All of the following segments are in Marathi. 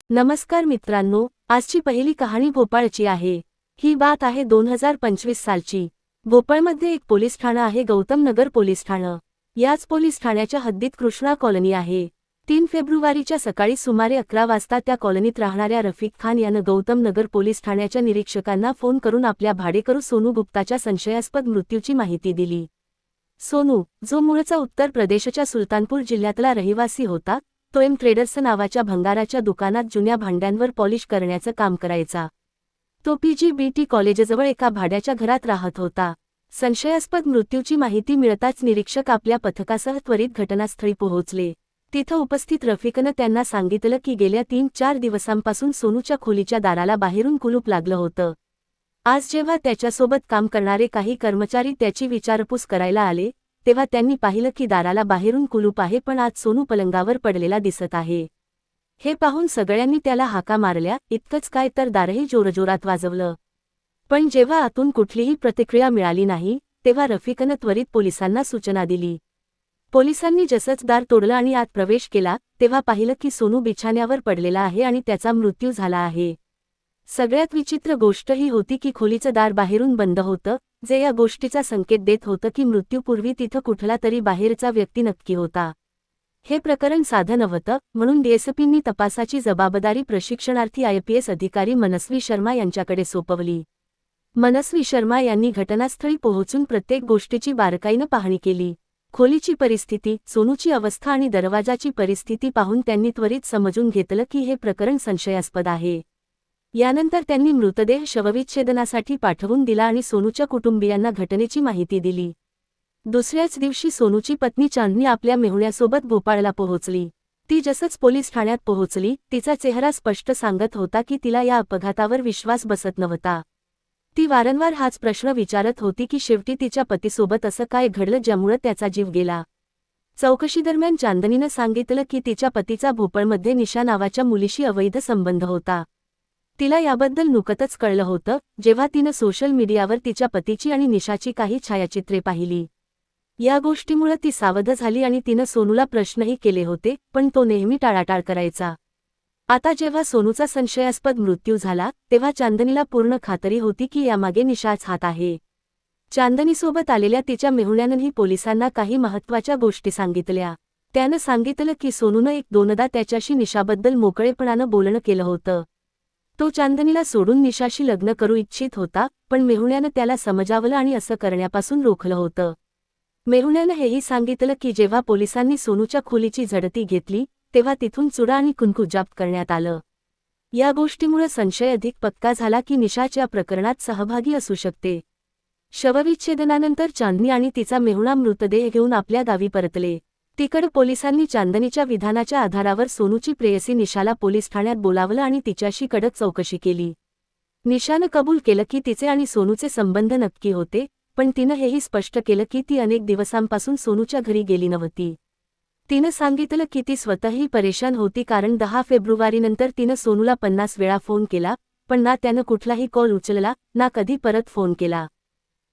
नमस्कार मित्रांनो, आजची पहिली कहाणी भोपाळची आहे। ही बात आहे 2025 सालची। भोपाळमध्ये एक पोलीस ठाणं आहे, गौतम नगर पोलीस ठाणं। याच पोलीस ठाण्याच्या हद्दीत कृष्णा कॉलनी आहे। 3 फेब्रुवारीच्या सकाळी सुमारे 11 वाजता त्या कॉलनीत राहणाऱ्या रफिक खान यानं गौतम नगर पोलीस ठाण्याच्या निरीक्षकांना फोन करून आपल्या भाडेकरू सोनू गुप्ताच्या संशयास्पद मृत्यूची माहिती दिली। सोनू, जो मूळचा उत्तर प्रदेशच्या सुलतानपूर जिल्ह्यातला रहिवासी होता, तो एम ट्रेडर्स नावाच्या भंगाराच्या दुकानात जुन्या भांड्यांवर पॉलिश करण्याचं काम करायचा। तो PGBT कॉलेजजवळ एका भाड्याच्या घरात राहत होता। संशयास्पद मृत्यूची माहिती मिळताच निरीक्षक आपल्या पथकासह त्वरित घटनास्थळी पोहोचले। तिथं उपस्थित रफिकनं त्यांना सांगितलं की गेल्या 3-4 दिवसांपासून सोनूच्या खोलीच्या दाराला बाहेरून कुलूप लागलं होतं। आज जेव्हा त्याच्यासोबत काम करणारे काही कर्मचारी त्याची विचारपूस करायला आले, तेव्हा त्यांनी पाहिलं की दाराला बाहेरून कुलूप आहे, पण आज सोनू पलंगावर पडलेला दिसत आहे। हे पाहून सगळ्यांनी त्याला हाका मारल्या। इतकंच काय तर दारही जोरजोरात वाजवलं, पण जेव्हा आतून कुठलीही प्रतिक्रिया मिळाली नाही, तेव्हा रफिकनं त्वरित पोलिसांना सूचना दिली। पोलिसांनी जसंच दार तोडलं आणि आत प्रवेश केला, तेव्हा पाहिलं की सोनू बिछाण्यावर पडलेला आहे आणि त्याचा मृत्यू झाला आहे। सगळ्यात विचित्र गोष्ट ही होती की खोलीचं दार बाहेरून बंद होतं, जे या गोष्टीचा संकेत देत होतं की मृत्यूपूर्वी तिथं कुठला तरी बाहेरचा व्यक्ती नक्की होता। हे प्रकरण साधं नव्हतं, म्हणून DSPंनी तपासाची जबाबदारी प्रशिक्षणार्थी IPS अधिकारी मनस्वी शर्मा यांच्याकडे सोपवली। मनस्वी शर्मा यांनी घटनास्थळी पोहोचून प्रत्येक गोष्टीची बारकाईनं पाहणी केली। खोलीची परिस्थिती, सोनूची अवस्था आणि दरवाजाची परिस्थिती पाहून त्यांनी त्वरित समजून घेतलं की हे प्रकरण संशयास्पद आहे। यानंतर त्यांनी मृतदेह शवविच्छेदनासाठी पाठवून दिला आणि सोनूच्या कुटुंबियांना घटनेची माहिती दिली। दुसऱ्याच दिवशी सोनूची पत्नी चांदनी आपल्या मेहुण्यासोबत भोपाळला पोहोचली। ती जसंच पोलीस ठाण्यात पोहोचली, तिचा चेहरा स्पष्ट सांगत होता की तिला या अपघातावर विश्वास बसत नव्हता। ती वारंवार हाच प्रश्न विचारत होती की शेवटी तिच्या पतीसोबत असं काय घडलं ज्यामुळे त्याचा जीव गेला। चौकशीदरम्यान चांदनीनं सांगितलं की तिच्या पतीचा भोपाळमध्ये निशा नावाच्या मुलीशी अवैध संबंध होता। तिला याबद्दल नुकतंच कळलं होतं, जेव्हा तिनं सोशल मीडियावर तिच्या पतीची आणि निशाची काही छायाचित्रे पाहिली। या गोष्टीमुळे ती सावध झाली आणि तिनं सोनूला प्रश्नही केले होते, पण तो नेहमी टाळाटाळ करायचा। आता जेव्हा सोनूचा संशयास्पद मृत्यू झाला, तेव्हा चांदनीला पूर्ण खात्री होती की यामागे निशाच हात आहे। चांदनीसोबत आलेल्या तिच्या मेहुण्यानंही पोलिसांना काही महत्त्वाच्या गोष्टी सांगितल्या। त्यानं सांगितलं की सोनूनं 1-2दा त्याच्याशी निशाबद्दल मोकळेपणानं बोलणं केलं होतं। तो चांदनीला सोडून निशाशी लग्न करू इच्छित होता, पण मेहुण्यानं त्याला समजावलं आणि असं करण्यापासून रोखलं होतं। मेहुण्यानं हेही सांगितलं की जेव्हा पोलिसांनी सोनूच्या खोलीची झडती घेतली, तेव्हा तिथून चुडा आणि कुंकू जप्त करण्यात आलं। या गोष्टीमुळे संशय अधिक पक्का झाला की निशाच या प्रकरणात सहभागी असू शकते। शवविच्छेदनानंतर चांदनी आणि तिचा मेहुणा मृतदेह घेऊन आपल्या गावी परतले। तिकडे पोलिसांनी चांदनीच्या विधानाच्या आधारावर सोनूची प्रेयसी निशाला पोलीस ठाण्यात बोलावलं आणि तिच्याशी कडक चौकशी केली। निशानं कबूल केलं की तिचे आणि सोनूचे संबंध नक्की होते, पण तिनं हेही स्पष्ट केलं की ती अनेक दिवसांपासून सोनूच्या घरी गेली नव्हती। तिनं सांगितलं की ती स्वतःही परेशान होती, कारण 10 फेब्रुवारीनंतर तिनं सोनूला 50 वेळा फोन केला, पण ना त्यानं कुठलाही कॉल उचलला, ना कधी परत फोन केला।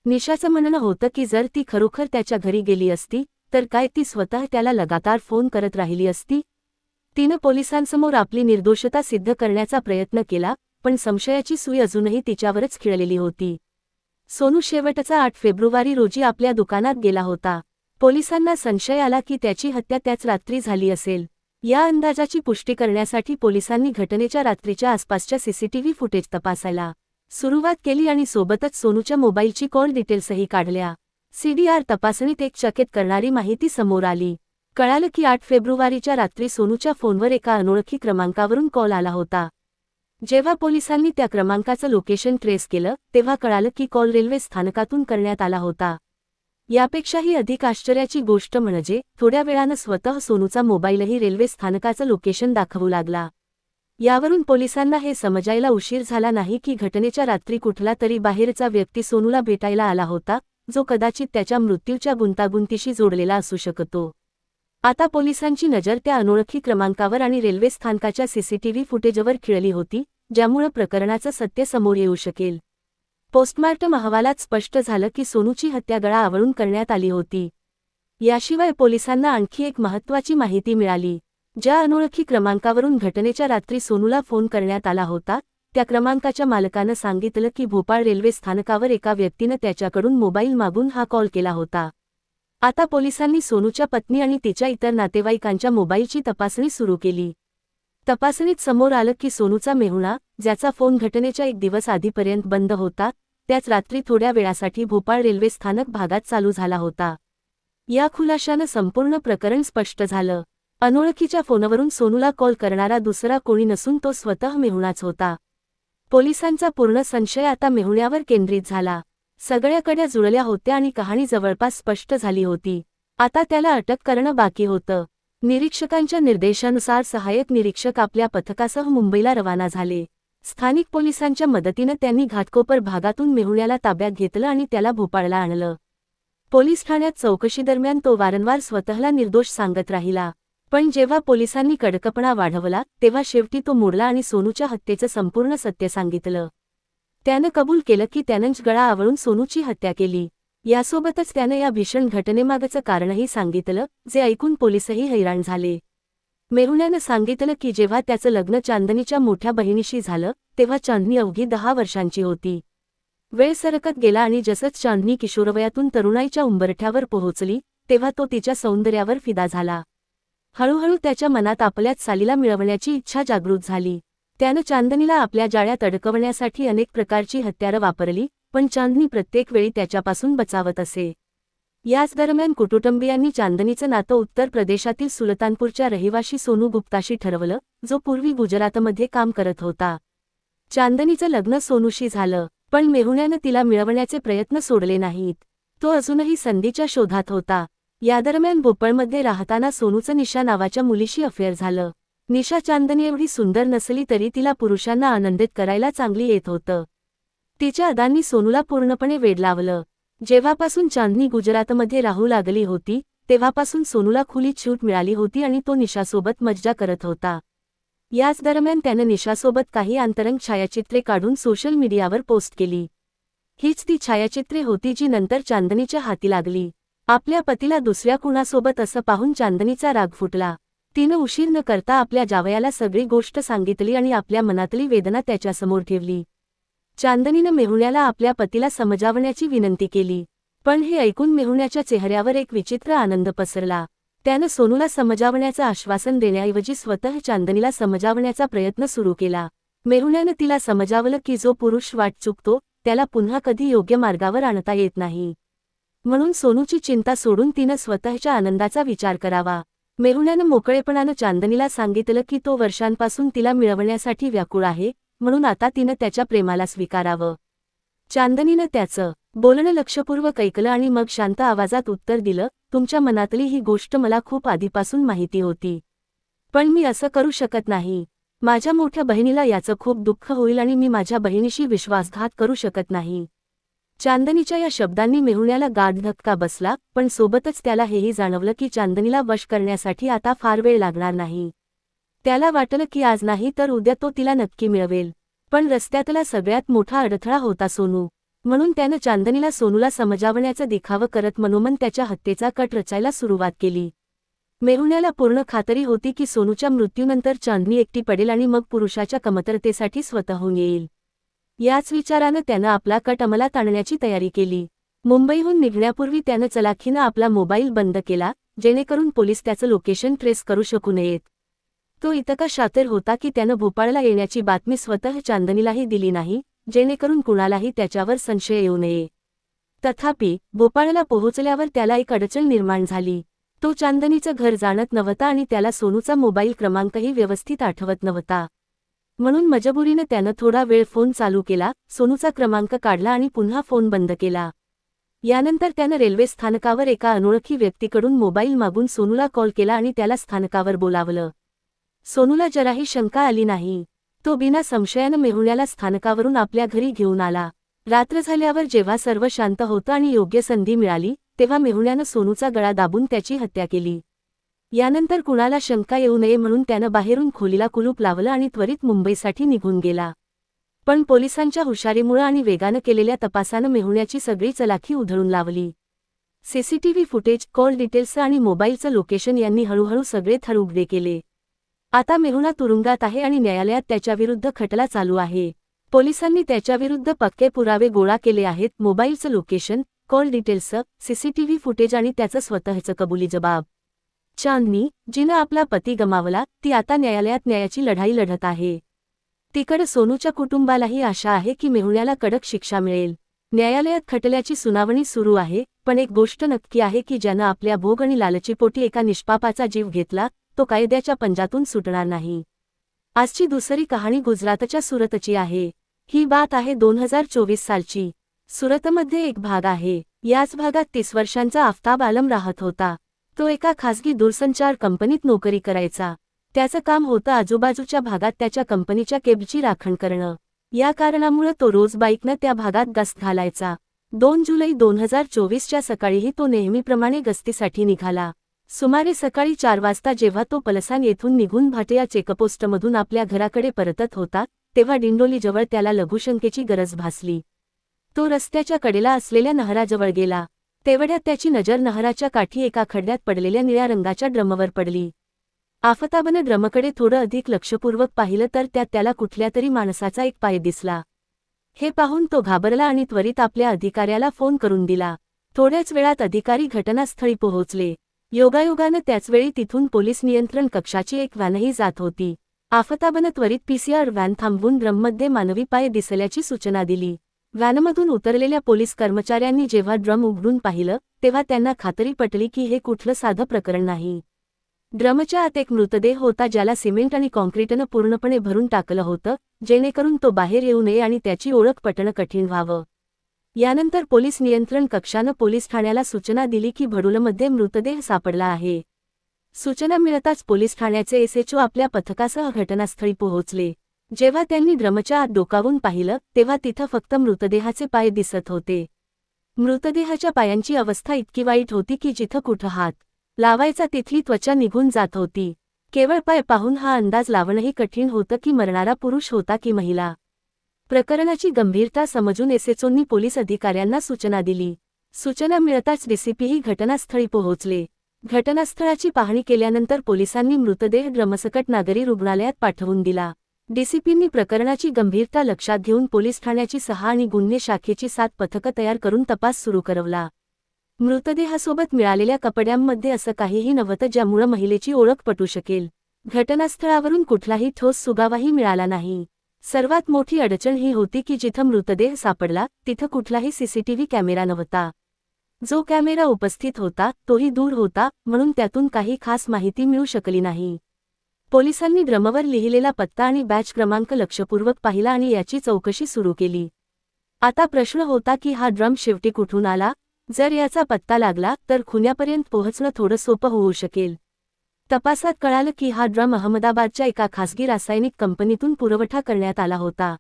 निशाचं म्हणणं होतं की जर ती खरोखर त्याच्या घरी गेली असती, तर काय ती स्वतः त्याला लगातार फोन करत राहिली असती? तिनं पोलिसांसमोर आपली निर्दोषता सिद्ध करण्याचा प्रयत्न केला, पण संशयाची सुई अजूनही तिच्यावरच खिळलेली होती। सोनू शेवटचा 8 फेब्रुवारी रोजी आपल्या दुकानात गेला होता। पोलिसांना संशय आला की त्याची हत्या त्याच रात्री झाली असेल। या अंदाजाची पुष्टी करण्यासाठी पोलिसांनी घटनेच्या रात्रीच्या आसपासच्या CCTV फुटेज तपासायला सुरुवात केली आणि सोबतच सोनूच्या मोबाईलची कॉल डिटेल्सही काढल्या। CDR तपासणीत एक चकित करणारी माहिती समोर आली। कळालं की 8 फेब्रुवारीच्या रात्री सोनूच्या फोनवर एका अनोळखी क्रमांकावरून कॉल आला होता। जेव्हा पोलिसांनी त्या क्रमांकाचं लोकेशन ट्रेस केलं, तेव्हा कळालं की कॉल रेल्वे स्थानकातून करण्यात आला होता। यापेक्षाही अधिक आश्चर्याची गोष्ट म्हणजे थोड्या वेळानं स्वतः सोनूचा मोबाईलही रेल्वे स्थानकाचं लोकेशन दाखवू लागला। यावरून पोलिसांना हे समजायला उशीर झाला नाही की घटनेच्या रात्री कुठला तरी बाहेरचा व्यक्ती सोनूला भेटायला आला होता, जो कदाचित त्याच्या मृत्यूच्या गुंतागुंतीशी जोडलेला असू शकतो। आता पोलिसांची नजर त्या अनोळखी क्रमांकावर आणि रेल्वे स्थानकाच्या CCTV फुटेजवर खिळली होती, ज्यामुळे प्रकरणाचं सत्य समोर येऊ शकेल। पोस्टमार्टम अहवालात स्पष्ट झालं की सोनूची हत्या गळा आवळून करण्यात आली होती। याशिवाय पोलिसांना आणखी एक महत्त्वाची माहिती मिळाली। ज्या अनोळखी क्रमांकावरून घटनेच्या रात्री सोनूला फोन करण्यात आला होता त्या क्रमांकाच्या मालकानं सांगितलं की भोपाळ रेल्वे स्थानकावर एका व्यक्तीनं त्याच्याकडून मोबाईल मागून हा कॉल केला होता। आता पोलिसांनी सोनूच्या पत्नी आणि तिच्या इतर नातेवाईकांच्या मोबाईलची तपासणी सुरू केली। तपासणीत समोर आलं की सोनूचा मेहुणा, ज्याचा फोन घटनेच्या एक दिवस आधीपर्यंत बंद होता, त्याच रात्री थोड्या वेळासाठी भोपाळ रेल्वे स्थानक भागात चालू झाला होता। या खुलाशानं संपूर्ण प्रकरण स्पष्ट झालं। अनोळखीच्या फोनवरून सोनूला कॉल करणारा दुसरा कोणी नसून तो स्वतः मेहुणाच होता। पोलिसांचा पूर्ण संशय आता मेहुण्यावर केंद्रित झाला। सगळ्या कड्या जुळल्या होत्या आणि कहाणी जवळपास स्पष्ट झाली होती। आता त्याला अटक करणं बाकी होतं। निरीक्षकांच्या निर्देशानुसार सहाय्यक निरीक्षक आपल्या पथकासह मुंबईला रवाना झाले। स्थानिक पोलिसांच्या मदतीनं त्यांनी घाटकोपर भागातून मेहुण्याला ताब्यात घेतलं आणि त्याला भोपाळला आणलं। पोलीस ठाण्यात चौकशीदरम्यान तो वारंवार स्वतःला निर्दोष सांगत राहिला, पण जेव्हा पोलिसांनी कडकपणा वाढवला तेव्हा शेवटी तो मोडला आणि सोनूच्या हत्येचं संपूर्ण सत्य सांगितलं। त्यानं कबूल केलं की त्यानंच गळा आवळून सोनूची हत्या केली। यासोबतच त्यानं या भीषण घटनेमागचं कारणही सांगितलं, जे ऐकून पोलीसही हैराण झाले। मेहुण्यानं सांगितलं की जेव्हा त्याचं लग्न चांदनीच्या मोठ्या बहिणीशी झालं तेव्हा चांदनी अवघी 10 वर्षांची होती। वेळ सरकत गेला आणि जसंच चांदनी किशोरवयातून तरुणाईच्या उंबरठ्यावर पोहोचली तेव्हा तो तिच्या सौंदर्यावर फिदा झाला। हळूहळू त्याच्या मनात आपल्याच सालीला मिळवण्याची इच्छा जागृत झाली। त्यानं चांदनीला आपल्या जाळ्यात अडकवण्यासाठी अनेक प्रकारची हत्यारं वापरली, पण चांदनी प्रत्येक वेळी त्याच्यापासून बचावत असे। याच दरम्यान कुटुंबियांनी चांदनीचं नातं उत्तर प्रदेशातील सुलतानपूरच्या रहिवाशी सोनू गुप्ताशी ठरवलं, जो पूर्वी गुजरातमध्ये काम करत होता। चांदनीचं लग्न सोनूशी झालं, पण मेहुण्यानं तिला मिळवण्याचे प्रयत्न सोडले नाहीत। तो अजूनही संधीच्या शोधात होता। या दरम्यान भोपाळमध्ये राहताना सोनूचं निशा नावाच्या मुलीशी अफेअर झालं। निशा चांदनी एवढी सुंदर नसली तरी तिला पुरुषांना आनंदित करायला चांगली येत होतं। तिच्या अदांनी सोनूला पूर्णपणे वेड लावलं। जेव्हापासून चांदनी गुजरातमध्ये राहू लागली होती तेव्हापासून सोनूला खुली सूट मिळाली होती आणि तो निशासोबत मज्जा करत होता। याच दरम्यान त्यानं निशासोबत काही अंतरंग छायाचित्रे काढून सोशल मीडियावर पोस्ट केली। हीच ती छायाचित्रे होती जी नंतर चांदनीच्या हाती लागली। आपल्या पतीला दुसऱ्या कुणासोबत असं पाहून चांदनीचा राग फुटला। तिनं उशीर न करता आपल्या जावयाला सगळी गोष्ट सांगितली आणि आपल्या मनातली वेदना त्याच्यासमोर ठेवली। चांदनीनं मेहुण्याला आपल्या पतीला समजावण्याची विनंती केली, पण हे ऐकून मेहुण्याच्या चेहऱ्यावर एक विचित्र आनंद पसरला। त्यानं सोनूला समजावण्याचं आश्वासन देण्याऐवजी स्वतः चांदनीला समजावण्याचा प्रयत्न सुरू केला। मेहुण्यानं तिला समजावलं की जो पुरुष वाट चुकतो त्याला पुन्हा कधी योग्य मार्गावर आणता येत नाही, म्हणून सोनूची चिंता सोडून तिनं स्वतःच्या आनंदाचा विचार करावा। मेहुण्यानं मोकळेपणानं चांदनीला सांगितलं की तो वर्षांपासून तिला मिळवण्यासाठी व्याकुळ आहे, म्हणून आता तिनं त्याच्या प्रेमाला स्वीकारावं। चांदनीनं त्याचं बोलणं लक्षपूर्वक ऐकलं आणि मग शांत आवाजात उत्तर दिलं, तुमच्या मनातली ही गोष्ट मला खूप आधीपासून माहिती होती, पण मी असं करू शकत नाही। माझ्या मोठ्या बहिणीला याचं खूप दुःख होईल आणि मी माझ्या बहिणीशी विश्वासघात करू शकत नाही। चांदनीच्या या शब्दांनी मेहुण्याला गाढ धक्का बसला, पण सोबतच त्याला हेही जाणवलं की चांदनीला वश करण्यासाठी आता फार वेळ लागणार नाही। त्याला वाटलं की आज नाही तर उद्या तो तिला नक्की मिळवेल, पण रस्त्यातला सगळ्यात मोठा अडथळा होता सोनू। म्हणून त्यानं चांदनीला सोनूला समजावण्याचं दिखावं करत मनोमन त्याच्या हत्येचा कट रचायला सुरुवात केली। मेहुण्याला पूर्ण खात्री होती की सोनूच्या मृत्यूनंतर चांदनी एकटी पडेल आणि मग पुरुषाच्या कमतरतेसाठी स्वतःहून येईल। याच विचारानं त्यानं आपला कट अंमलात आणण्याची तयारी केली। मुंबईहून निघण्यापूर्वी त्यानं चलाखीनं आपला मोबाईल बंद केला, जेणेकरून पोलीस त्याचं लोकेशन ट्रेस करू शकू नयेत। तो इतका शातीर होता की त्यानं भोपाळला येण्याची बातमी स्वतः चांदनीलाही दिली नाही, जेणेकरून कुणालाही त्याच्यावर संशय येऊ नये। तथापि भोपाळला पोहोचल्यावर त्याला एक अडचण निर्माण झाली। तो चांदनीचं घर जाणत नव्हता आणि त्याला सोनूचा मोबाईल क्रमांकही व्यवस्थित आठवत नव्हता। म्हणून मजबुरीनं त्यानं थोडा वेळ फोन चालू केला, सोनूचा क्रमांक काढला आणि पुन्हा फोन बंद केला। यानंतर त्यानं रेल्वे स्थानकावर एका अनोळखी व्यक्तीकडून मोबाईल मागून सोनूला कॉल केला आणि त्याला स्थानकावर बोलावलं। सोनूला जराही शंका आली नाही। तो बिना संशयानं मेहुण्याला स्थानकावरून आपल्या घरी घेऊन आला। रात्र झाल्यावर जेव्हा सर्व शांत होतं आणि योग्य संधी मिळाली तेव्हा मेहुण्यानं सोनूचा गळा दाबून त्याची हत्या केली। यानंतर कुणाला शंका येऊ नये म्हणून त्यानं बाहेरून खोलीला कुलूप लावलं आणि त्वरित मुंबईसाठी निघून गेला। पण पोलिसांच्या हुशारीमुळे आणि वेगानं केलेल्या तपासानं मेहुण्याची सगळी चलाखी उधळून लावली। सीसीटीव्ही फुटेज, कॉल डिटेल्स आणि मोबाईलचं लोकेशन यांनी हळूहळू सगळे थर उघडे केले। आता मेहुणा तुरुंगात आहे आणि न्यायालयात त्याच्याविरुद्ध खटला चालू आहे. पोलिसांनी त्याच्याविरुद्ध पक्के पुरावे गोळा केले आहेत. मोबाईलचं location, call details, CCTV footage आणि त्याचं स्वतःचं कबुली जबाब. चांदनी, जिनं आपला पती गमावला, ती आता न्यायालयात न्यायाची लढाई लढत आहे. तिकडं सोनूच्या कुटुंबालाही आशा आहे की मेहुण्याला कडक शिक्षा मिळेल. न्यायालयात खटल्याची सुनावणी सुरू आहे, पण एक गोष्ट नक्की आहे की ज्यानं आपल्या भोग आणि लालचीपोटी एका निष्पापाचा जीव घेतला, तो कायद्याच्या पंजातून सुटणार नाही. आजची दुसरी कहाणी गुजरातच्या सुरतची आहे. ही बात आहे 2024 सालची. सुरतमध्ये एक भाग आहे. याच भागात 30 वर्षांचा आफताब आलम राहत होता. तो एका खासगी दूरसंचार कंपनीत नोकरी करायचा. त्याचं काम होतं आजूबाजूच्या भागात त्याच्या कंपनीच्या केबलची राखण करणं. या कारणामुळे तो रोज बाईकनं त्या भागात गस्त घालायचा. 2 जुलै 2024च्या सकाळीही तो नेहमीप्रमाणे गस्तीसाठी निघाला. सुमारे सकाळी 4 वाजता जेव्हा तो पलसान येथून निघून भाटिया चेकपोस्टमधून आपल्या घराकडे परतत होता, तेव्हा डिंडोलीजवळ त्याला लघुशंकेची गरज भासली. तो रस्त्याच्या कडेला असलेल्या नहराजवळ गेला. तेवढ्यात त्याची नजर नहराच्या काठी एका खड्ड्यात पडलेल्या निळ्या रंगाच्या ड्रमवर पडली. आफताबनं ड्रमकडे थोडं अधिक लक्षपूर्वक पाहिलं तर त्यात त्याला कुठल्यातरी माणसाचा एक पाय दिसला. हे पाहून तो घाबरला आणि त्वरित आपल्या अधिकाऱ्याला फोन करून दिला. थोड्याच वेळात अधिकारी घटनास्थळी पोहोचले. योगायोगानं त्याचवेळी तिथून पोलीस नियंत्रण कक्षाची एक व्हॅनही जात होती. आफताबनं त्वरित पीसीआर व्हॅन थांबवून ड्रममध्ये मानवी पाय दिसल्याची सूचना दिली. व्हॅनमधून उतरलेल्या पोलीस कर्मचाऱ्यांनी जेव्हा ड्रम उघडून पाहिलं, तेव्हा त्यांना खात्री पटली की हे कुठलं साधं प्रकरण नाही. ड्रमच्या आत एक मृतदेह होता ज्याला सिमेंट आणि कॉन्क्रीटनं पूर्णपणे भरून टाकलं होतं, जेणेकरून तो बाहेर येऊ नये आणि त्याची ओळख पटणं कठीण व्हावं. यानंतर पोलीस नियंत्रण कक्षानं पोलीस ठाण्याला सूचना दिली की भडुलमध्ये मृतदेह सापडला आहे. सूचना मिळताच पोलीस ठाण्याचे एसएचओ आपल्या पथकासह घटनास्थळी पोहोचले. जेव्हा त्यांनी ड्रमच्या आत डोकावून पाहिलं, तेव्हा तिथं फक्त मृतदेहाचे पाय दिसत होते. मृतदेहाच्या पायांची अवस्था इतकी वाईट होती की जिथं कुठं हात लावायचा तिथली त्वचा निघून जात होती. केवळ पाय पाहून हा अंदाज लावणंही कठीण होतं की मरणारा पुरुष होता की महिला. प्रकरणाची गंभीरता समजून एसएचओंनी पोलीस अधिकाऱ्यांना सूचना दिली. सूचना मिळताच डीसीपीही घटनास्थळी पोहोचले. घटनास्थळाची पाहणी केल्यानंतर पोलिसांनी मृतदेह ड्रमसकट नागरी रुग्णालयात पाठवून दिला. डीसीपींनी प्रकरणाची गंभीरता लक्षात घेऊन पोलीस ठाण्याची 6 आणि गुन्हे शाखेची 7 पथकं तयार करून तपास सुरू करवला. मृतदेहासोबत मिळालेल्या कपड्यांमध्ये असं काहीही नव्हतं ज्यामुळे महिलेची ओळख पटू शकेल. घटनास्थळावरून कुठलाही ठोस सुगावाही मिळाला नाही. सर्वात मोठी अडचण ही होती की जिथं मृतदेह सापडला, तिथं कुठलाही सीसीटीव्ही कॅमेरा नव्हता. जो कॅमेरा उपस्थित होता, तोही दूर होता, म्हणून त्यातून काही खास माहिती मिळू शकली नाही. पोलिसांनी ड्रमवर लिहिलेला पत्ता आणि बॅच क्रमांक लक्षपूर्वक पाहिला आणि याची चौकशी सुरू केली. आता प्रश्न होता की हा ड्रम शेवटी कुठून आला? जर याचा पत्ता लागला तर खुन्यापर्यंत पोहोचणं थोडं सोपं होऊ शकेल. तपासात कळालं की हा ड्रम अहमदाबादच्या एका खासगी रासायनिक कंपनीतून पुरवठा करण्यात आला होता.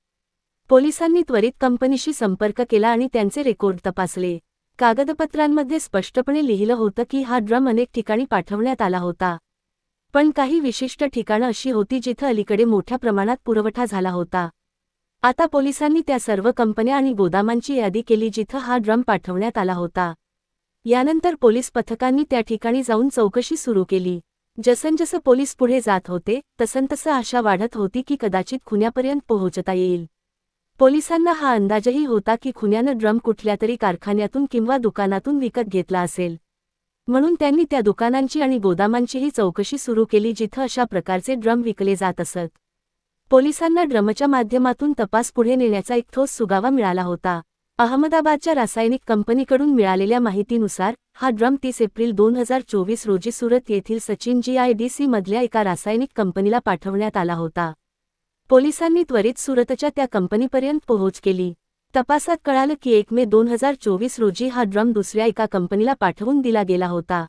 पोलिसांनी त्वरित कंपनीशी संपर्क केला आणि त्यांचे रेकॉर्ड तपासले. कागदपत्रांमध्ये स्पष्टपणे लिहिलं होतं की हा ड्रम अनेक ठिकाणी पाठवण्यात आला होता. पण काही विशिष्ट ठिकाणं अशी होती जिथं अलीकडे मोठ्या प्रमाणात पुरवठा झाला होता. आता पोलिसांनी त्या सर्व कंपन्या आणि गोदामांची यादी केली जिथं हा ड्रम पाठवण्यात आला होता. यानंतर पोलीस पथकांनी त्या ठिकाणी जाऊन चौकशी सुरू केली. जसंजसं पोलीस पुढे जात होते, तसंतसं आशा वाढत होती की कदाचित खुन्यापर्यंत पोहोचता येईल. पोलिसांना हा अंदाजही होता की खुन्यानं ड्रम कुठल्यातरी कारखान्यातून किंवा दुकानातून विकत घेतला असेल. म्हणून त्यांनी त्या दुकानांची आणि गोदामांचीही चौकशी सुरू केली जिथं अशा प्रकारचे ड्रम विकले जात असत. पोलिसांना ड्रमच्या माध्यमातून तपास पुढे नेण्याचा एक ठोस सुगावा मिळाला होता. अहमदाबादच्या रासायनिक कंपनीकडून मिळालेल्या माहितीनुसार हा ड्रम 30 एप्रिल 2024 रोजी सुरत येथील सचिन GIDC मधल्या एका रासायनिक कंपनीला पाठवण्यात आला होता. पोलिसांनी त्वरित सुरतच्या त्या कंपनीपर्यंत पोहोच केली. तपासात कळालं की 1 मे 2024 रोजी हा ड्रम दुसऱ्या एका कंपनीला पाठवून दिला गेला होता.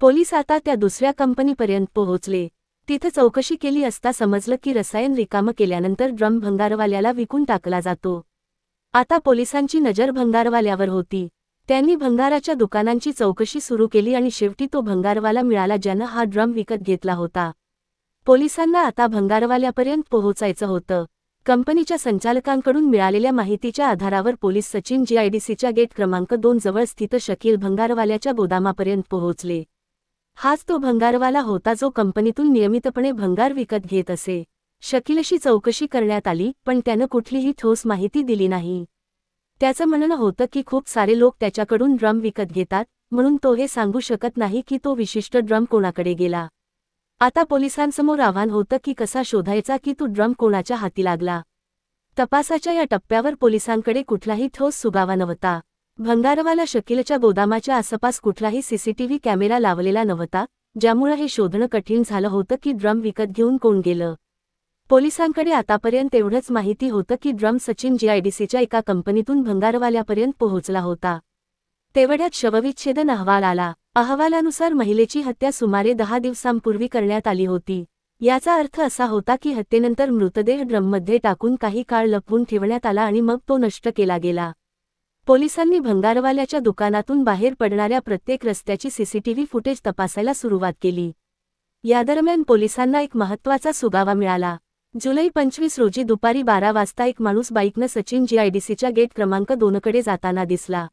पोलीस आता त्या दुसऱ्या कंपनीपर्यंत पोहोचले. तिथं चौकशी केली असता समजलं की रसायन रिकामं केल्यानंतर ड्रम भंगारवाल्याला विकून टाकला जातो. आता पोलिसांची नजर भंगारवाल्यावर होती. त्यांनी भंगाराच्या दुकानांची चौकशी सुरू केली आणि शेवटी तो भंगारवाला मिळाला ज्यानं हा ड्रम विकत घेतला होता. पोलिसांना आता भंगारवाल्यापर्यंत पोहोचायचं होतं. कंपनीच्या संचालकांकडून मिळालेल्या माहितीच्या आधारावर पोलीस सचिन GIDCच्या गेट क्रमांक 2 जवळ स्थित शकील भंगारवाल्याच्या गोदामापर्यंत पोहोचले. हाच तो भंगारवाला होता जो कंपनीतून नियमितपणे भंगार विकत घेत असे. शकीलशी चौकशी करण्यात आली, पण त्यानं कुठलीही ठोस माहिती दिली नाही. त्याचं म्हणणं होतं की खूप सारे लोक त्याच्याकडून ड्रम विकत घेतात, म्हणून तो हे सांगू शकत नाही की तो विशिष्ट ड्रम कोणाकडे गेला. आता पोलिसांसमोर आव्हान होतं की कसा शोधायचा की तो ड्रम कोणाच्या हाती लागला. तपासाच्या या टप्प्यावर पोलिसांकडे कुठलाही ठोस सुगावा नव्हता. भंगारवाला शकीलच्या गोदामाच्या आसपास कुठलाही सीसीटीव्ही कॅमेरा लावलेला नव्हता, ज्यामुळे हे शोधणं कठीण झालं होतं की ड्रम विकत घेऊन कोण गेलं. पोलिसांकडे आतापर्यंत एवढंच माहिती होतं की ड्रम सचिन जीआयडीसीच्या एका कंपनीतून भंगारवाल्यापर्यंत पोहोचला होता. तेवढ्यात शवविच्छेदन अहवाल आला. अहवालानुसार महिलेची हत्या सुमारे 10 दिवसांपूर्वी करण्यात आली होती. याचा अर्थ असा होता की हत्येनंतर मृतदेह ड्रममध्ये टाकून काही काळ लपवून ठेवण्यात आला आणि मग तो नष्ट केला गेला. पोलिसांनी भंगारवाल्याच्या दुकानातून बाहेर पडणाऱ्या प्रत्येक रस्त्याची सीसीटीव्ही फुटेज तपासायला सुरुवात केली. यादरम्यान पोलिसांना एक महत्त्वाचा सुगावा मिळाला. जुलै 25 रोजी दुपारी 12 वाजता एक माणूस बाईकनं सचिन जीआयडीसीच्या गेट क्रमांक 2 कडे जाताना दिसला.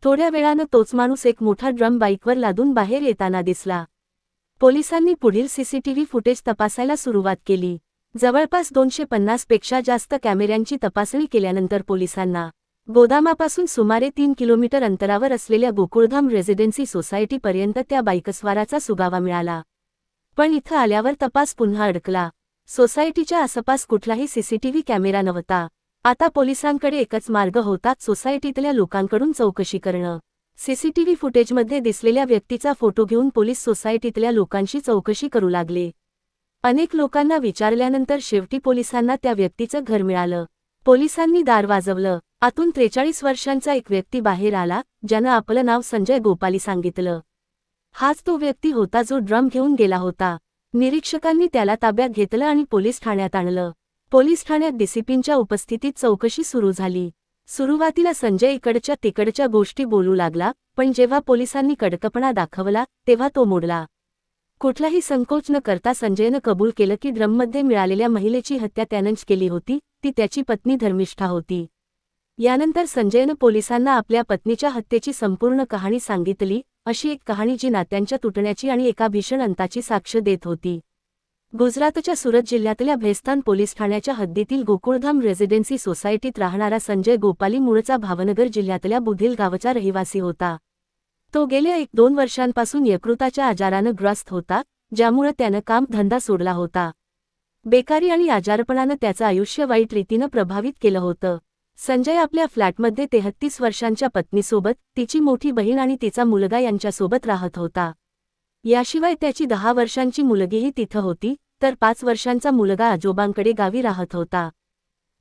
थोड्या वेळानं तोच माणूस एक मोठा ड्रम बाईकवर लादून बाहेर येताना दिसला. पोलिसांनी पुढील सीसीटीव्ही फुटेज तपासायला सुरुवात केली. जवळपास 250 पेक्षा जास्त कॅमेऱ्यांची तपासणी केल्यानंतर पोलिसांना गोदामापासून सुमारे 3 किलोमीटर अंतरावर असलेल्या गोकुळधाम रेसिडेन्सी सोसायटीपर्यंत त्या बाईकस्वाराचा सुगावा मिळाला. पण इथं आल्यावर तपास पुन्हा अडकला. सोसायटीच्या आसपास कुठलाही सीसीटीव्ही कॅमेरा नव्हता. आता पोलिसांकडे एकच मार्ग होता, सोसायटीतल्या लोकांकडून चौकशी करणं. सीसीटीव्ही फुटेजमध्ये दिसलेल्या व्यक्तीचा फोटो घेऊन पोलीस सोसायटीतल्या लोकांशी चौकशी करू लागले. अनेक लोकांना विचारल्यानंतर शेवटी पोलिसांना त्या व्यक्तीचं घर मिळालं. पोलिसांनी दार वाजवलं. आतून 43 वर्षांचा एक व्यक्ती बाहेर आला, ज्यानं आपलं नाव संजय गोपाली सांगितलं. हाच तो व्यक्ती होता जो ड्रम घेऊन गेला होता. निरीक्षकांनी त्याला ताब्यात घेतलं आणि पोलीस ठाण्यात आणलं. पोलीस ठाण्यात डीसीपींच्या उपस्थितीत चौकशी सुरू झाली. सुरुवातीला संजय इकडच्या तिकडच्या गोष्टी बोलू लागला, पण जेव्हा पोलिसांनी कडकपणा दाखवला तेव्हा तो मोडला. कुठलाही संकोच न करता संजयनं कबूल केलं की ड्रममध्ये मिळालेल्या महिलेची हत्या त्यानंच केली होती. ती त्याची पत्नी धर्मिष्ठा होती. यानंतर संजयनं पोलिसांना आपल्या पत्नीच्या हत्येची संपूर्ण कहाणी सांगितली, अशी एक कहाणी जी नात्यांच्या तुटण्याची आणि एका भीषण अंताची साक्ष देत होती. गुजरातच्या सुरत जिल्ह्यातल्या भेस्तान पोलीस ठाण्याच्या हद्दीतील गोकुळधाम रेसिडेन्सी सोसायटीत राहणारा संजय गोपाली मूळचा भावनगर जिल्ह्यातल्या बुधील गावचा रहिवासी होता. तो गेल्या 1-2 वर्षांपासून यकृताच्या आजारानं ग्रस्त होता, ज्यामुळे त्यानं काम धंदा सोडला होता. बेकारी आणि आजारपणानं त्याचं आयुष्य वाईट रीतीनं प्रभावित केलं होतं. संजय आपल्या फ्लॅटमध्ये 33 वर्षांच्या पत्नीसोबत, तिची मोठी बहीण आणि तिचा मुलगा यांच्यासोबत राहत होता. याशिवाय त्याची 10 वर्षांची मुलगीही तिथं होती, तर 5 वर्षांचा मुलगा आजोबांकडे गावी राहत होता.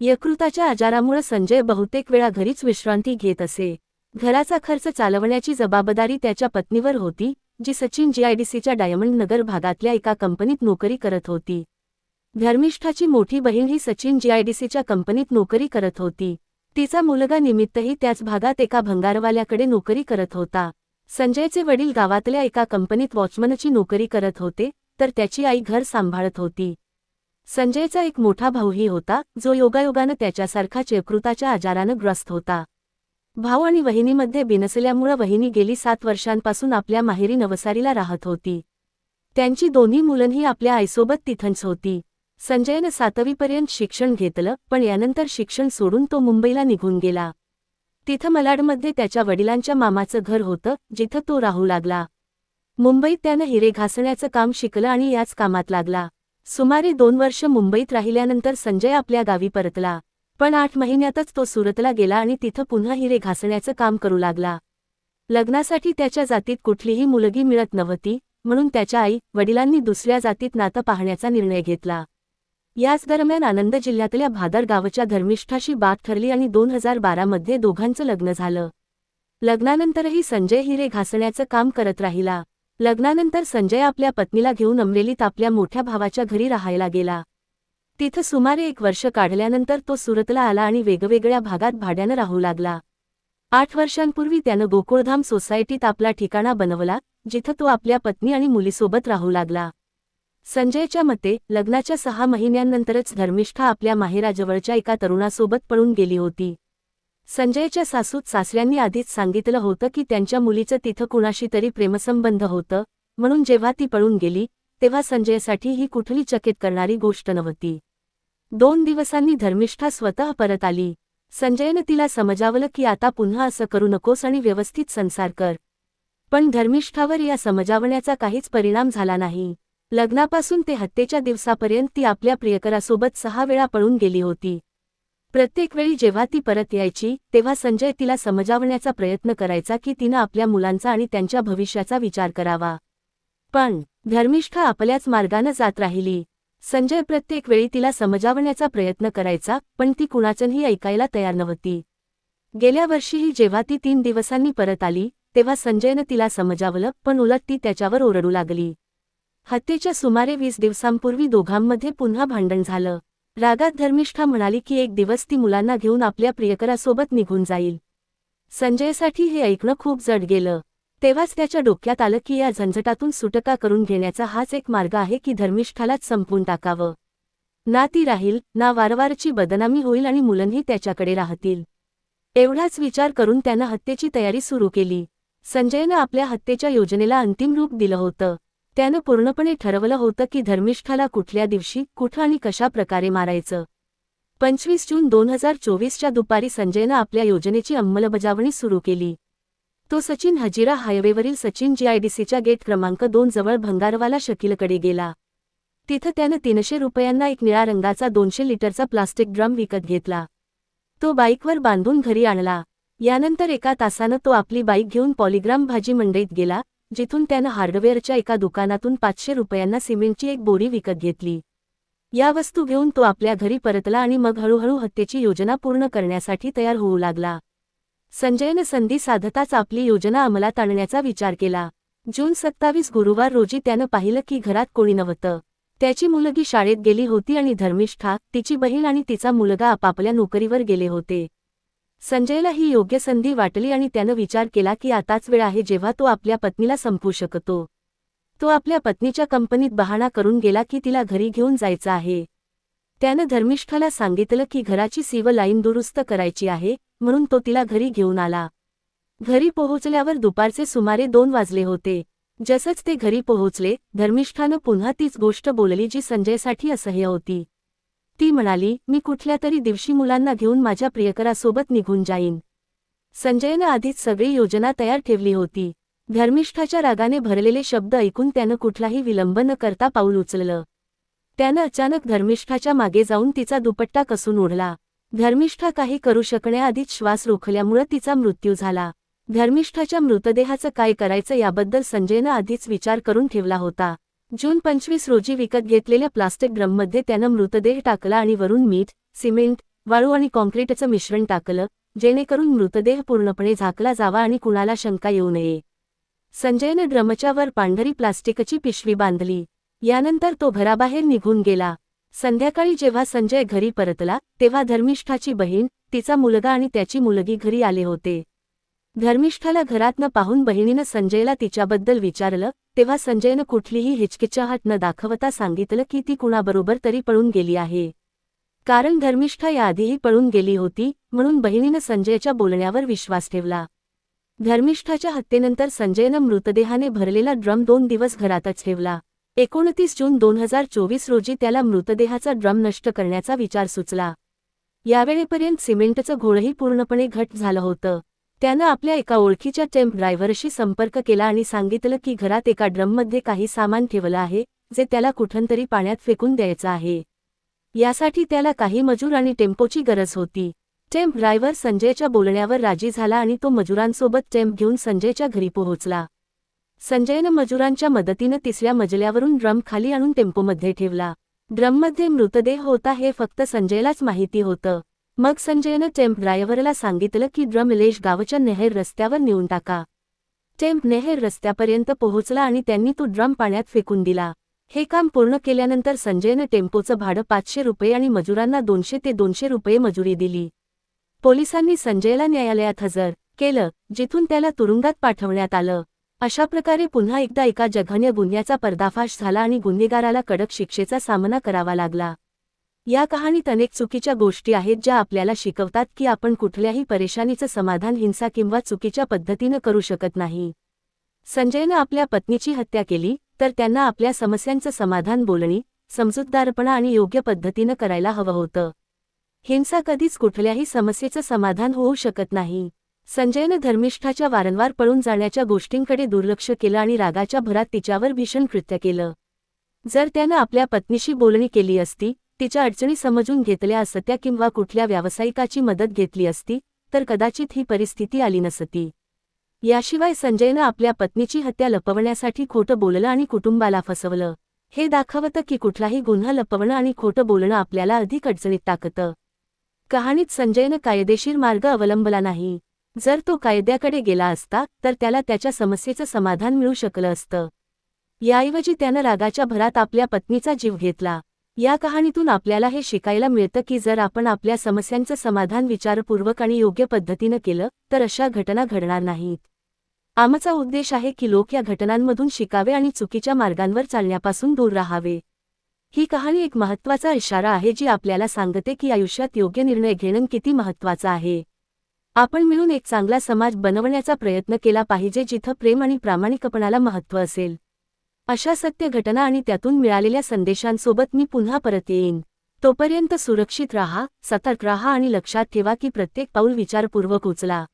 यकृताच्या आजारामुळे संजय बहुतेक वेळा घरीच विश्रांती घेत असे. घराचा खर्च चालवण्याची जबाबदारी त्याच्या पत्नीवर होती, जी सचिन जीआयडीसीच्या डायमंड नगर भागातल्या एका कंपनीत नोकरी करत होती. धर्मिष्ठाची मोठी बहीण ही सचिन जीआयडीसीच्या कंपनीत नोकरी करत होती. तिचा मुलगा निमित्तही त्याच भागात एका भंगारवाल्याकडे नोकरी करत होता. संजयचे वडील गावातल्या एका कंपनीत वॉचमनची नोकरी करत होते, तर त्याची आई घर सांभाळत होती. संजयचा एक मोठा भाऊही होता, जो योगायोगानं त्याच्यासारखाच यकृताच्या आजारानं ग्रस्त होता. भाऊ आणि वहिनीमध्ये बिनसल्यामुळं वहिनी गेली 7 वर्षांपासून आपल्या माहेरी नवसारीला राहत होती. त्यांची दोन्ही मुलंही आपल्या आईसोबत तिथंच होती. संजयनं 7वीपर्यंत शिक्षण घेतलं, पण यानंतर शिक्षण सोडून तो मुंबईला निघून गेला. तिथं मलाडमध्ये त्याच्या वडिलांच्या मामाचं घर होतं, जिथं तो राहू लागला. मुंबईत त्यानं हिरे घासण्याचं काम शिकलं आणि याच कामात लागला. सुमारे 2 वर्ष मुंबईत राहिल्यानंतर संजय आपल्या गावी परतला. पण 8 महिन्यातच तो सुरतला गेला आणि तिथं पुन्हा हिरे घासण्याचं काम करू लागला. लग्नासाठी त्याच्या जातीत कुठलीही मुलगी मिळत नव्हती, म्हणून त्याच्या आई वडिलांनी दुसऱ्या जातीत नातं पाहण्याचा निर्णय घेतला. याच दरम्यान आनंद जिल्ह्यातल्या भादर गावच्या धर्मिष्ठाशी बात ठरली आणि 2012 मध्ये दोघांचं लग्न झालं. लग्नानंतरही संजय हिरे घासण्याचं काम करत राहिला. लग्नानंतर संजय आपल्या पत्नीला घेऊन अमरेलीत आपल्या मोठ्या भावाच्या घरी राहायला गेला. तिथं सुमारे 1 वर्ष काढल्यानंतर तो सुरतला आला आणि वेगवेगळ्या भागात भाड्यानं राहू लागला. 8 वर्षांपूर्वी त्यानं गोकुळधाम सोसायटीत आपला ठिकाणा बनवला, जिथं तो आपल्या पत्नी आणि मुलीसोबत राहू लागला. संजयच्या मते लग्नाच्या 6 महिन्यांनंतरच धर्मिष्ठा आपल्या माहेराजवळच्या एका तरुणासोबत पळून गेली होती. संजयच्या सासूत सासऱ्यांनी आधीच सांगितलं होतं की त्यांच्या मुलीचं तिथं कुणाशी तरी प्रेमसंबंध होतं, म्हणून जेव्हा ती पळून गेली तेव्हा संजयसाठी ही कुठली चकित करणारी गोष्ट नव्हती. 2 दिवसांनी धर्मिष्ठा स्वतः परत आली. संजयनं तिला समजावलं की आता पुन्हा असं करू नकोस आणि व्यवस्थित संसार कर. पण धर्मिष्ठावर या समजावण्याचा काहीच परिणाम झाला नाही. लग्नापासून ते हत्येच्या दिवसापर्यंत ती आपल्या प्रियकरासोबत 6 वेळा पळून गेली होती. प्रत्येक वेळी जेव्हा ती परत यायची तेव्हा संजय तिला समजावण्याचा प्रयत्न करायचा की तिनं आपल्या मुलांचा आणि त्यांच्या भविष्याचा विचार करावा. पण धर्मिष्ठा आपल्याच मार्गानं जात राहिली. संजय प्रत्येक वेळी तिला समजावण्याचा प्रयत्न करायचा, पण ती कुणाचंही ऐकायला तयार नव्हती. गेल्या वर्षीही जेव्हा ती 3 दिवसांनी परत आली तेव्हा संजयनं तिला समजावलं, पण उलट ती त्याच्यावर ओरडू लागली. हत्येच्या सुमारे 20 दिवसांपूर्वी दोघांमध्ये पुन्हा भांडण झालं. रागात धर्मिष्ठा म्हणाली की एक दिवस ती मुलांना घेऊन आपल्या प्रियकरासोबत निघून जाईल. संजयसाठी हे ऐकणं खूप जड गेलं. तेव्हाच त्याच्या डोक्यात आलं की या झंझटातून सुटका करून घेण्याचा हाच एक मार्ग आहे की धर्मिष्ठालाच संपवून टाकावं. ना ती राहील, ना वारंवारची बदनामी होईल आणि मुलंही त्याच्याकडे राहतील. एवढाच विचार करून त्यानं हत्येची तयारी सुरू केली. संजयनं आपल्या हत्येच्या योजनेला अंतिम रूप दिलं होतं. त्यानं पूर्णपणे ठरवलं होतं की धर्मिष्ठाला कुठल्या दिवशी, कुठं आणि कशा प्रकारे मारायचं. 25 जून 2024च्या दुपारी संजयनं आपल्या योजनेची अंमलबजावणी सुरू केली. तो सचिन हजीरा हायवेवरील सचिन GIDCच्या गेट क्रमांक 2 जवळ भंगारवाला शकीलकडे गेला. तिथं त्यानं 300 रुपयांना एक निळा रंगाचा 200 लिटरचा प्लास्टिक ड्रम विकत घेतला. तो बाईकवर बांधून घरी आणला. यानंतर एका तासानं तो आपली बाईक घेऊन पॉलीग्राम भाजी मंडईत गेला, जिथून त्यानं हार्डवेअरच्या एका दुकानातून 500 रुपयांना सिमेंटची एक बोरी विकत घेतली. या वस्तू घेऊन तो आपल्या घरी परतला आणि मग हळूहळू हत्येची योजना पूर्ण करण्यासाठी तयार होऊ लागला. संजयनं संधी साधताच आपली योजना अंमलात आणण्याचा विचार केला. जून 27 गुरुवार रोजी त्यानं पाहिलं की घरात कोणी नव्हतं. त्याची मुलगी शाळेत गेली होती आणि धर्मिष्ठा, तिची बहीण आणि तिचा मुलगा आपापल्या नोकरीवर गेले होते. संजयला ही योग्य संधी वाटली आणि त्यानं विचार केला की आताच वेळ आहे जेव्हा तो आपल्या पत्नीला संपवू शकतो. तो आपल्या पत्नीच्या कंपनीत बहाणा करून गेला की तिला घरी घेऊन जायचं आहे. त्यानं धर्मिष्ठाला सांगितलं की घराची सीव लाईन दुरुस्त करायची आहे, म्हणून तो तिला घरी घेऊन आला. घरी पोहोचल्यावर दुपारचे सुमारे 2 वाजले होते. जसंच ते घरी पोहोचले, धर्मिष्ठानं पुन्हा तीच गोष्ट बोलली जी संजयसाठी असह्य होती. ती म्हणाली, मी कुठल्या तरी दिवशी मुलांना घेऊन माझ्या प्रियकरासोबत निघून जाईन. संजयनं आधीच सगळी योजना तयार ठेवली होती. धर्मिष्ठाच्या रागाने भरलेले शब्द ऐकून त्यानं कुठलाही विलंब न करता पाऊल उचललं. त्यानं अचानक धर्मिष्ठाच्या मागे जाऊन तिचा दुपट्टा कसून ओढला. धर्मिष्ठा काही करू शकण्याआधीच श्वास रोखल्यामुळे तिचा मृत्यू झाला. धर्मिष्ठाच्या मृतदेहाचं काय करायचं याबद्दल संजयनं आधीच विचार करून ठेवला होता. जून 25 रोजी विकत घेतलेल्या प्लास्टिक ड्रममध्ये त्यानं मृतदेह टाकला आणि वरून मीठ, सिमेंट, वाळू आणि कॉन्क्रीटचं मिश्रण टाकलं, जेणेकरून मृतदेह पूर्णपणे झाकला जावा आणि कुणाला शंका येऊ नये. संजयनं ड्रमच्या वर पांढरी प्लास्टिकची पिशवी बांधली. यानंतर तो घराबाहेर निघून गेला. संध्याकाळी जेव्हा संजय घरी परतला तेव्हा धर्मिष्ठाची बहीण, तिचा मुलगा आणि त्याची मुलगी घरी आले होते. धर्मिष्ठाला घरात न पाहून बहिणीनं संजयला तिच्याबद्दल विचारलं, तेव्हा संजयनं कुठलीही हिचकिचाहट न दाखवता सांगितलं की ती कुणाबरोबर तरी पळून गेली आहे. कारण धर्मिष्ठा याआधीही पळून गेली होती, म्हणून बहिणीनं संजयच्या बोलण्यावर विश्वास ठेवला. धर्मिष्ठाच्या हत्येनंतर संजयनं मृतदेहाने भरलेला ड्रम 2 दिवस घरातच ठेवला. 29 जून 2024 रोजी त्याला मृतदेहाचा ड्रम नष्ट करण्याचा विचार सुचला. यावेळेपर्यंत सिमेंटचं घोळही पूर्णपणे घट्ट झालं होतं. त्यानं आपल्या एका ओळखीच्या टेम्प ड्रायव्हरशी संपर्क केला आणि सांगितलं की घरात एका ड्रममध्ये काही सामान ठेवलं आहे, जे त्याला कुठंतरी पाण्यात फेकून द्यायचं आहे. यासाठी त्याला काही मजूर आणि टेम्पोची गरज होती. टेम्प ड्रायव्हर संजयच्या बोलण्यावर राजी झाला आणि तो मजुरांसोबत टेम्प घेऊन संजयच्या घरी पोहोचला. संजयनं मजुरांच्या मदतीनं 3ऱ्या मजल्यावरून ड्रम खाली आणून टेम्पोमध्ये ठेवला. ड्रममध्ये मृतदेह होता हे फक्त संजयलाच माहिती होतं. मग संजयनं टेम्प ड्रायव्हरला सांगितलं की ड्रम इलेश गावच्या नेहेर रस्त्यावर नेऊन टाका. टेम्प नेहेर रस्त्यापर्यंत पोहोचला आणि त्यांनी तो ड्रम पाण्यात फेकून दिला. हे काम पूर्ण केल्यानंतर संजयनं टेम्पोचं भाडं 500 रुपये आणि मजुरांना 200 ते 200 रुपये मजुरी दिली. पोलिसांनी संजयला न्यायालयात हजर केलं, जिथून त्याला तुरुंगात पाठवण्यात आलं. अशा प्रकारे पुन्हा एकदा एका जघन्य गुन्ह्याचा पर्दाफाश झाला आणि गुन्हेगाराला कडक शिक्षेचा सामना करावा लागला. या कहाणीत अनेक चुकीच्या गोष्टी आहेत ज्या आपल्याला शिकवतात की आपण कुठल्याही परेशानीचं समाधान हिंसा किंवा चुकीच्या पद्धतीनं करू शकत नाही. संजयनं आपल्या पत्नीची हत्या केली तर त्यांना आपल्या समस्यांचं समाधान बोलणी, समजूतदारपणा आणि योग्य पद्धतीनं करायला हवं होतं. हिंसा कधीच कुठल्याही समस्येचं समाधान होऊ शकत नाही. संजयनं धर्मिष्ठाच्या वारंवार पळून जाण्याच्या गोष्टींकडे दुर्लक्ष केलं आणि रागाच्या भरात तिच्यावर भीषण कृत्य केलं. जर त्यानं आपल्या पत्नीशी बोलणी केली असती, तिच्या अडचणी समजून घेतल्या असत्या किंवा कुठल्या व्यावसायिकाची मदत घेतली असती तर कदाचित ही परिस्थिती आली नसती. याशिवाय संजयनं आपल्या पत्नीची हत्या लपवण्यासाठी खोटं बोललं आणि कुटुंबाला फसवलं. हे दाखवतं की कुठलाही गुन्हा लपवणं आणि खोटं बोलणं आपल्याला अधिक अडचणीत टाकतं. कहाणीत संजयनं कायदेशीर मार्ग अवलंबला नाही. जर तो कायद्याकडे गेला असता तर त्याला त्याच्या समस्येचं समाधान मिळू शकलं असतं. याऐवजी त्यानं रागाच्या भरात आपल्या पत्नीचा जीव घेतला. या कहाणीतून आपल्याला हे शिकायला मिळतं की जर आपण आपल्या समस्यांचं समाधान विचारपूर्वक आणि योग्य पद्धतीनं केलं तर अशा घटना घडणार नाहीत. आमचा उद्देश आहे की लोक या घटनांमधून शिकावे आणि चुकीच्या मार्गांवर चालण्यापासून दूर राहावे. ही कहाणी एक महत्त्वाचा इशारा आहे जी आपल्याला सांगते की आयुष्यात योग्य निर्णय घेणं किती महत्त्वाचं आहे. आपण मिळून एक चांगला समाज बनवण्याचा प्रयत्न केला पाहिजे जिथं प्रेम आणि प्रामाणिकपणाला महत्त्व असेल. अशा सत्य घटना आणि त्यातून मिळालेल्या संदेशांसोबत मी पुन्हा परत येईन. तोपर्यंत सुरक्षित राहा, सतर्क राहा आणि लक्षात ठेवा की प्रत्येक पाऊल विचारपूर्वक उचला.